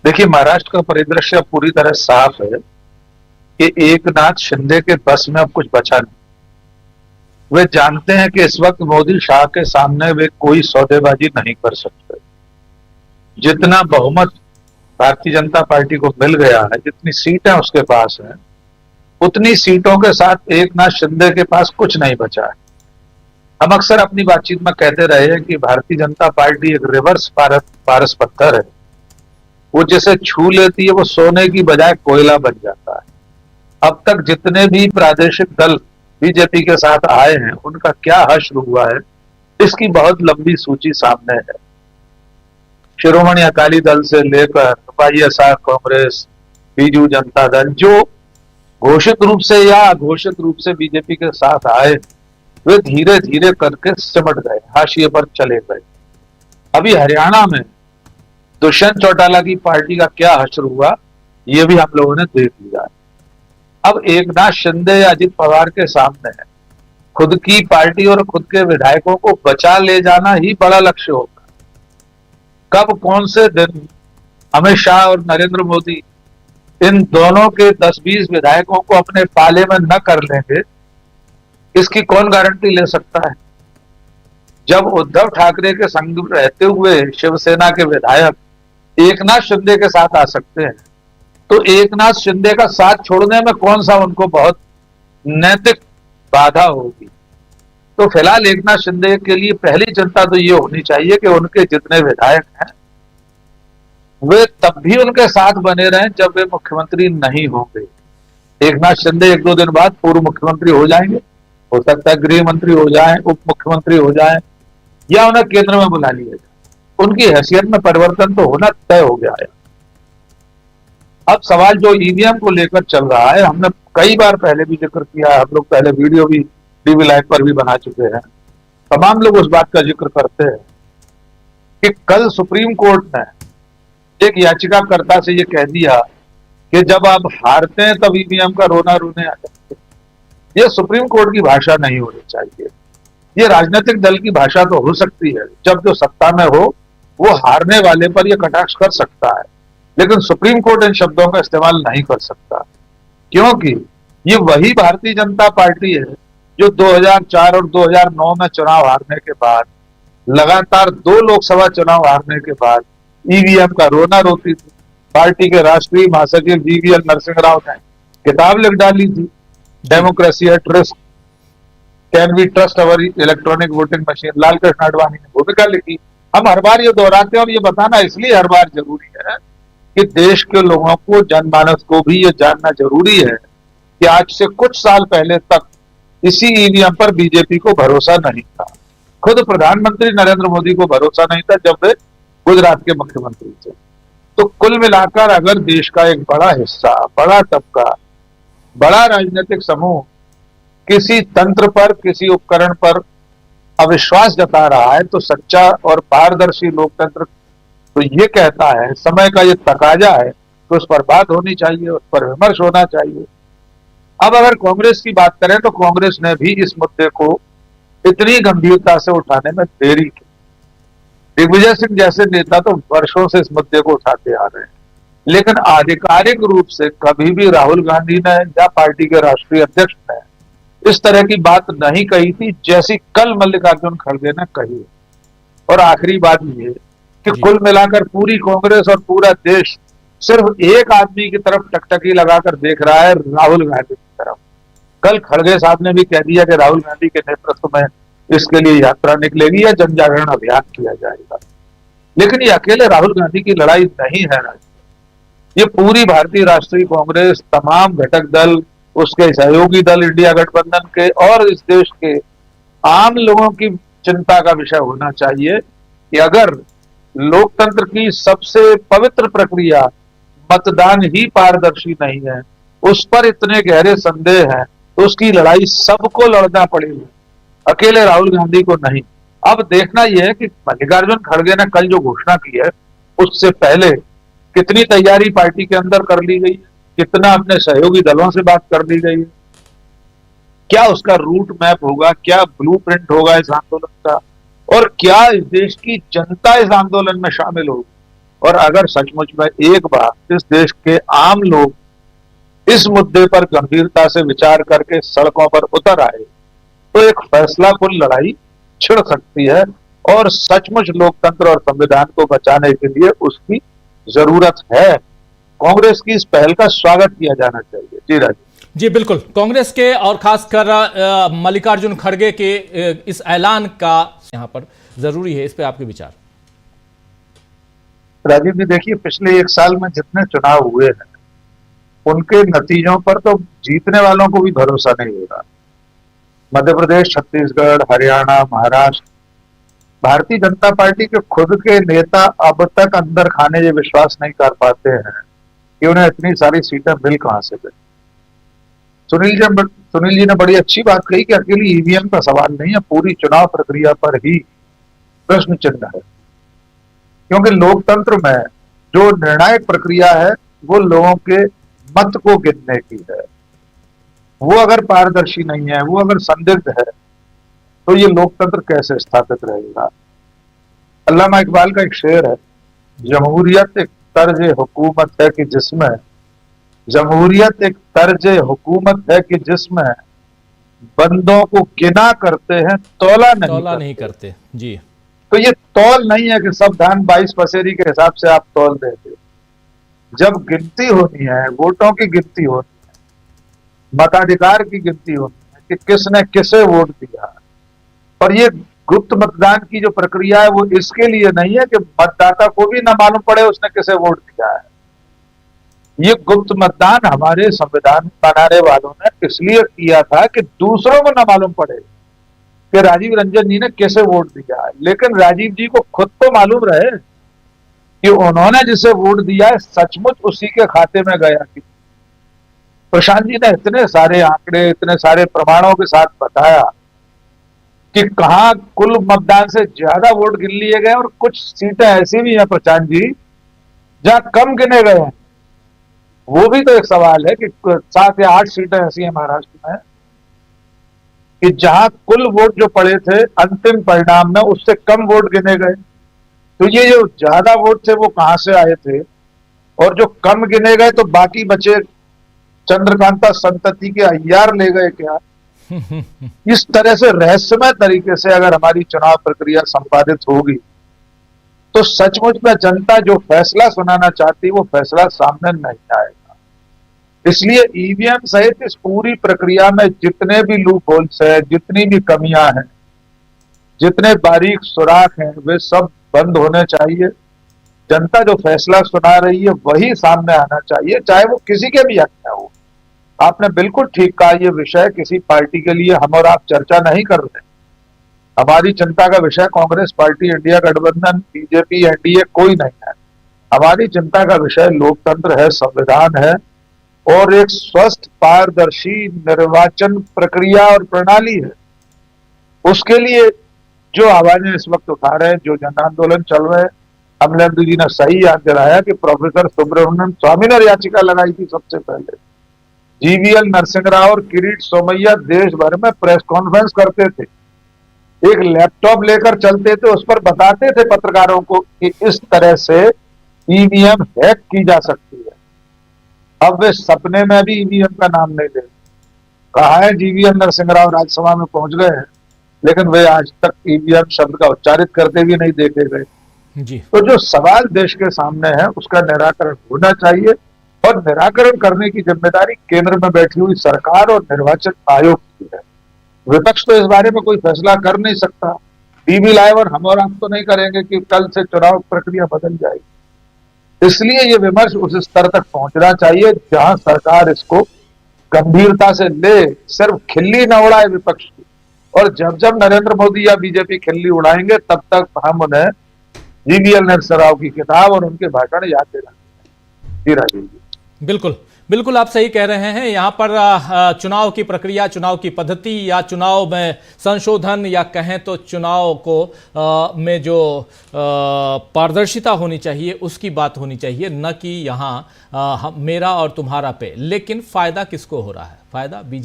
देखिए, महाराष्ट्र का परिदृश्य पूरी तरह साफ है कि एकनाथ शिंदे के बस में अब कुछ बचा नहीं। वे जानते हैं कि इस वक्त मोदी शाह के सामने वे कोई सौदेबाजी नहीं कर सकते। जितना बहुमत भारतीय जनता पार्टी को मिल गया है, जितनी सीटें उसके पास हैं, उतनी सीटों के साथ एकनाथ शिंदे के पास कुछ नहीं बचा है। हम अक्सर अपनी बातचीत में कहते रहे हैं कि भारतीय जनता पार्टी एक रिवर्स पारस पत्थर है। वो जिसे छू लेती है वो सोने की बजाय कोयला बन जाता है। अब तक जितने भी प्रादेशिक दल बीजेपी के साथ आए हैं, उनका क्या हश्र हुआ है, इसकी बहुत लंबी सूची सामने है। शिरोमणि अकाली दल से लेकर वाईएसआर कांग्रेस, बीजू जनता दल, जो घोषित रूप से या अघोषित रूप से बीजेपी के साथ आए, वे धीरे धीरे करके सिमट गए, हाशिए पर चले गए। अभी हरियाणा में दुष्यंत चौटाला की पार्टी का क्या हश्र हुआ, ये भी हम लोगों ने देख लिया है। अब एकनाथ शिंदे या अजित पवार के सामने है, खुद की पार्टी और खुद के विधायकों को बचा ले जाना ही बड़ा लक्ष्य होगा। कब कौन से दिन अमित शाह और नरेंद्र मोदी इन दोनों के 10-20 विधायकों को अपने पाले में न कर लेंगे, इसकी कौन गारंटी ले सकता है। जब उद्धव ठाकरे के संग रहते हुए शिवसेना के विधायक एकनाथ शिंदे के साथ आ सकते हैं, तो एकनाथ शिंदे का साथ छोड़ने में कौन सा उनको बहुत नैतिक बाधा होगी। तो फिलहाल एकनाथ शिंदे के लिए पहली चिंता तो ये होनी चाहिए कि उनके जितने विधायक हैं, वे तब भी उनके साथ बने रहें जब वे मुख्यमंत्री नहीं होंगे। एकनाथ शिंदे 1-2 दिन बाद पूर्व मुख्यमंत्री हो जाएंगे, हो सकता है गृह मंत्री हो जाएं, उप मुख्यमंत्री हो जाएं, या उन्हें केंद्र में बुला लिया जाए। उनकी हैसियत में परिवर्तन तो होना तय हो गया है। अब सवाल जो ईवीएम को लेकर चल रहा है, हमने कई बार पहले भी जिक्र किया है, हम लोग पहले वीडियो भी टीवी लाइव पर भी बना चुके हैं। तमाम लोग उस बात का जिक्र करते हैं कि कल सुप्रीम कोर्ट ने एक याचिकाकर्ता से ये कह दिया कि जब आप हारते हैं तब ईवीएम का रोना रोने आ जाते हैं। ये सुप्रीम कोर्ट की भाषा नहीं होनी चाहिए। ये राजनीतिक दल की भाषा तो हो सकती है, जब जो सत्ता में हो वो हारने वाले पर यह कटाक्ष कर सकता है, लेकिन सुप्रीम कोर्ट इन शब्दों का इस्तेमाल नहीं कर सकता, क्योंकि ये वही भारतीय जनता पार्टी है जो 2004 और 2009 में चुनाव हारने के बाद, लगातार 2 लोकसभा चुनाव हारने के बाद ईवीएम का रोना रोती थी। पार्टी के राष्ट्रीय महासचिव जीवीएल नरसिंह राव ने किताब लिख डाली थी, democracy at risk, can we trust our electronic voting machine. Lalkrishna Advani ने भूमिका लिखी। हम हर बार ये दोहराते हैं और ये बताना इसलिए हर बार जरूरी है कि देश के लोगों को, जनमानस को भी ये जानना जरूरी है कि आज से कुछ साल पहले तक इसी ईवीएम पर बीजेपी को भरोसा नहीं था। खुद प्रधानमंत्री नरेंद्र मोदी को भरोसा नहीं था जब वे गुजरात के मुख्यमंत्री थे। तो कुल मिलाकर अगर देश का एक बड़ा हिस्सा, बड़ा तबका, बड़ा राजनीतिक समूह किसी तंत्र पर, किसी उपकरण पर अविश्वास जता रहा है, तो सच्चा और पारदर्शी लोकतंत्र तो ये कहता है, समय का ये तकाजा है, तो उस पर बात होनी चाहिए, उस पर विमर्श होना चाहिए। अब अगर कांग्रेस की बात करें तो कांग्रेस ने भी इस मुद्दे को इतनी गंभीरता से उठाने में देरी की। दिग्विजय सिंह जैसे नेता तो वर्षों से इस मुद्दे को उठाते आ रहे हैं, लेकिन आधिकारिक रूप से कभी भी राहुल गांधी ने या पार्टी के राष्ट्रीय अध्यक्ष ने इस तरह की बात नहीं कही थी जैसी कल मल्लिकार्जुन खड़गे ने कही। और आखिरी बात ये कि कुल मिलाकर पूरी कांग्रेस और पूरा देश सिर्फ एक आदमी की तरफ टकटकी लगाकर देख रहा है, राहुल गांधी की तरफ। कल खड़गे साहब ने भी कह दिया कि राहुल गांधी के नेतृत्व में इसके लिए यात्रा निकलेगी या जन जागरण अभियान किया जाएगा। लेकिन ये अकेले राहुल गांधी की लड़ाई नहीं है, ये पूरी भारतीय राष्ट्रीय कांग्रेस, तमाम घटक दल, उसके सहयोगी दल इंडिया गठबंधन के और इस देश के आम लोगों की चिंता का विषय होना चाहिए कि अगर लोकतंत्र की सबसे पवित्र प्रक्रिया मतदान ही पारदर्शी नहीं है, उस पर इतने गहरे संदेह हैं, तो उसकी लड़ाई सबको लड़ना पड़ेगी, अकेले राहुल गांधी को नहीं। अब देखना यह है कि मल्लिकार्जुन खड़गे ने कल जो घोषणा की है, उससे पहले कितनी तैयारी पार्टी के अंदर कर ली गई, कितना अपने सहयोगी दलों से बात कर ली गई, क्या उसका रूट मैप होगा, क्या ब्लूप्रिंट होगा इस आंदोलन का, और क्या इस देश की जनता इस आंदोलन में शामिल होगी। और अगर सचमुच में एक बार इस देश के आम लोग इस मुद्दे पर गंभीरता से विचार करके सड़कों पर उतर आए तो एक फैसलाकुन लड़ाई छिड़ सकती है और सचमुच लोकतंत्र और संविधान को बचाने के लिए उसकी जरूरत है। कांग्रेस की इस पहल का स्वागत किया जाना चाहिए। जी राजीव जी बिल्कुल, कांग्रेस के और खासकर मल्लिकार्जुन खड़गे के इस ऐलान का यहां पर जरूरी है, इस पे आपके विचार। राजीव जी देखिए, पिछले एक साल में जितने चुनाव हुए हैं उनके नतीजों पर तो जीतने वालों को भी भरोसा नहीं हो रहा। मध्य प्रदेश, छत्तीसगढ़, हरियाणा, महाराष्ट्र, भारतीय जनता पार्टी के खुद के नेता अब तक अंदर खाने ये विश्वास नहीं कर पाते हैं कि उन्हें इतनी सारी सीटें मिल कहां से गई। सुनील जी ने बड़ी अच्छी बात कही कि अकेली ईवीएम का सवाल नहीं है, पूरी चुनाव प्रक्रिया पर ही प्रश्न चिन्ह है। क्योंकि लोकतंत्र में जो निर्णायक प्रक्रिया है वो लोगों के मत को गिनने की है। वो अगर पारदर्शी नहीं है, वो अगर संदिग्ध है, तो ये लोकतंत्र कैसे स्थापित रहेगा। अल्लामा इकबाल का एक शेर है, जमहूरियत एक तर्ज हुकूमत है कि जिसमें जमहूरियत एक तर्ज हुकूमत है कि जिसमें बंदों को गिना करते हैं, तौला नहीं करते। जी, तो ये तौल नहीं है कि सब धान 22 पसेरी के हिसाब से आप तौल देते। जब गिनती होनी है, वोटों की गिनती होनी है, मताधिकार की गिनती होनी है कि किसने किसे वोट दिया। और ये गुप्त मतदान की जो प्रक्रिया है वो इसके लिए नहीं है कि मतदाता को भी ना मालूम पड़े उसने किसे वोट दिया है। ये गुप्त मतदान हमारे संविधान बनाने वालों ने इसलिए किया था कि दूसरों को ना मालूम पड़े कि राजीव रंजन जी ने कैसे वोट दिया है, लेकिन राजीव जी को खुद तो मालूम रहे कि उन्होंने जिसे वोट दिया है सचमुच उसी के खाते में गया कि। प्रशांत जी ने इतने सारे आंकड़े, इतने सारे प्रमाणों के साथ बताया कि कहां कुल मतदान से ज्यादा वोट गिन लिए गए और कुछ सीटें ऐसी भी हैं प्रशांत जी जहां कम गिने गए हैं। वो भी तो एक सवाल है कि 7 या 8 सीटें ऐसी हैं महाराष्ट्र में कि जहां कुल वोट जो पड़े थे अंतिम परिणाम में उससे कम वोट गिने गए। तो ये जो ज्यादा वोट थे वो कहां से आए थे, और जो कम गिने गए तो बाकी बचे चंद्रकांता संतति के अय्यार ले गए क्या। इस तरह से रहस्यमय तरीके से अगर हमारी चुनाव प्रक्रिया संपादित होगी तो सचमुच में जनता जो फैसला सुनाना चाहती वो फैसला सामने नहीं आएगा। इसलिए ईवीएम सहित इस पूरी प्रक्रिया में जितने भी लूप होल्स है, जितनी भी कमियां हैं, जितने बारीक सुराख हैं, वे सब बंद होने चाहिए। जनता जो फैसला सुना रही है वही सामने आना चाहिए, चाहे वो किसी के भी हक में हो। आपने बिल्कुल ठीक कहा, ये विषय किसी पार्टी के लिए हम और आप चर्चा नहीं कर रहे। हमारी चिंता का विषय कांग्रेस पार्टी, इंडिया गठबंधन, बीजेपी, एनडीए कोई नहीं है। हमारी चिंता का विषय लोकतंत्र है, संविधान है और एक स्वस्थ पारदर्शी निर्वाचन प्रक्रिया और प्रणाली है। उसके लिए जो आवाजें इस वक्त उठा रहे हैं, जो जन आंदोलन चल रहे हैं, अमलेंदु जी ने सही याद दिलाया कि प्रोफेसर सुब्रमण्यम स्वामी ने याचिका लगाई थी सबसे पहले। जीवीएल नरसिंह राव और किरीट सोमैया देश भर में प्रेस कॉन्फ्रेंस करते थे, एक लैपटॉप लेकर चलते थे, उस पर बताते थे पत्रकारों को कि इस तरह से ईवीएम हैक की जा सकती है। अब वे सपने में भी ईवीएम का नाम नहीं ले। कहा है जीवीएल नरसिंह राव राज्यसभा में पहुंच गए हैं, लेकिन वे आज तक ईवीएम शब्द का उच्चारित करते भी नहीं देखे गए जी। तो जो सवाल देश के सामने है उसका निराकरण होना चाहिए, और निराकरण करने की जिम्मेदारी केंद्र में बैठी हुई सरकार और निर्वाचन आयोग की है। विपक्ष तो इस बारे में कोई फैसला कर नहीं सकता। टीवी लाइव और हम और आप तो नहीं करेंगे कि कल से चुनाव प्रक्रिया बदल जाएगी। इसलिए ये विमर्श उस स्तर तक पहुंचना चाहिए जहां सरकार इसको गंभीरता से ले, सिर्फ खिल्ली न उड़ाए विपक्ष की। और जब जब नरेंद्र मोदी या बीजेपी खिल्ली उड़ाएंगे तब तक हम उन्हें जीवीएल नरसिंह राव की किताब और उनके भाषण याद दिलाएंगे। जी राजीव जी, बिल्कुल बिल्कुल आप सही कह रहे हैं। यहाँ पर चुनाव की प्रक्रिया, चुनाव की पद्धति या चुनाव में संशोधन या कहें तो चुनाव को में जो पारदर्शिता होनी चाहिए उसकी बात होनी चाहिए, न कि यहाँ मेरा और तुम्हारा पे। लेकिन फायदा किसको हो रहा है? फायदा बीजेपी